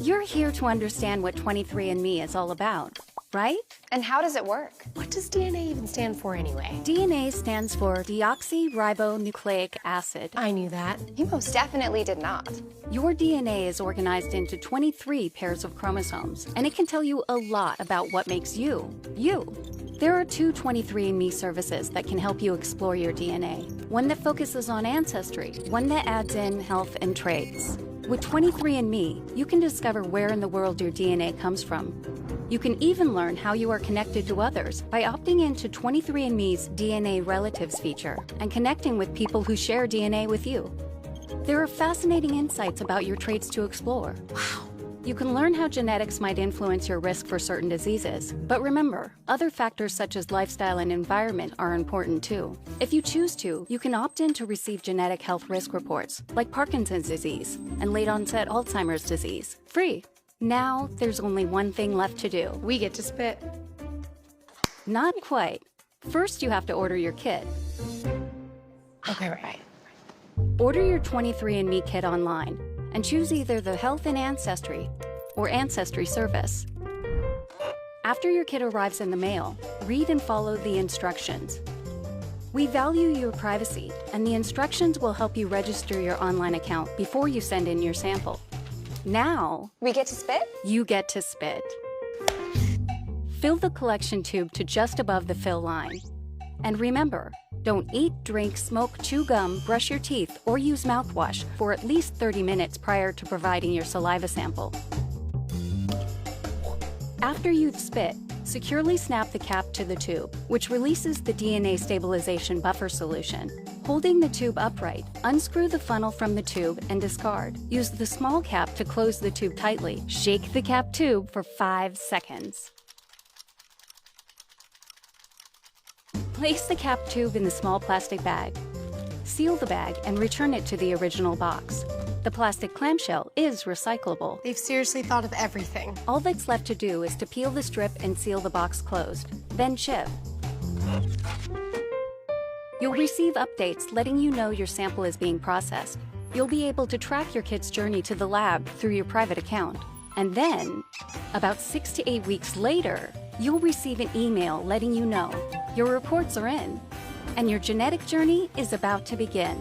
You're here to understand what 23andMe is all about, right? And how does it work? What does DNA even stand for anyway? DNA stands for deoxyribonucleic acid. I knew that. You most definitely did not. Your DNA is organized into 23 pairs of chromosomes, and it can tell you a lot about what makes you, you. There are two 23andMe services that can help you explore your DNA. One that focuses on ancestry, one that adds in health and traits. With 23andMe, you can discover where in the world your DNA comes from. You can even learn how you are connected to others by opting into 23andMe's DNA Relatives feature and connecting with people who share DNA with you. There are fascinating insights about your traits to explore. Wow. You can learn how genetics might influence your risk for certain diseases. But remember, other factors such as lifestyle and environment are important too. If you choose to, you can opt in to receive genetic health risk reports, like Parkinson's disease and late-onset Alzheimer's disease, free. Now, there's only one thing left to do. We get to spit. Not quite. First, you have to order your kit. Okay, right. Order your 23andMe kit online and choose either the Health and Ancestry or Ancestry service. After your kit arrives in the mail, read and follow the instructions. We value your privacy, and the instructions will help you register your online account before you send in your sample. Now, We get to spit? you get to spit. Fill the collection tube to just above the fill line. And remember, don't eat, drink, smoke, chew gum, brush your teeth, or use mouthwash for at least 30 minutes prior to providing your saliva sample. After you've spit, securely snap the cap to the tube, which releases the DNA stabilization buffer solution. Holding the tube upright, unscrew the funnel from the tube and discard. Use the small cap to close the tube tightly. Shake the cap tube for 5 seconds. Place the cap tube in the small plastic bag. Seal the bag and return it to the original box. The plastic clamshell is recyclable. They've seriously thought of everything. All that's left to do is to peel the strip and seal the box closed, then ship. You'll receive updates letting you know your sample is being processed. You'll be able to track your kit's journey to the lab through your private account. And then, about 6 to 8 weeks later, you'll receive an email letting you know your reports are in, and your genetic journey is about to begin.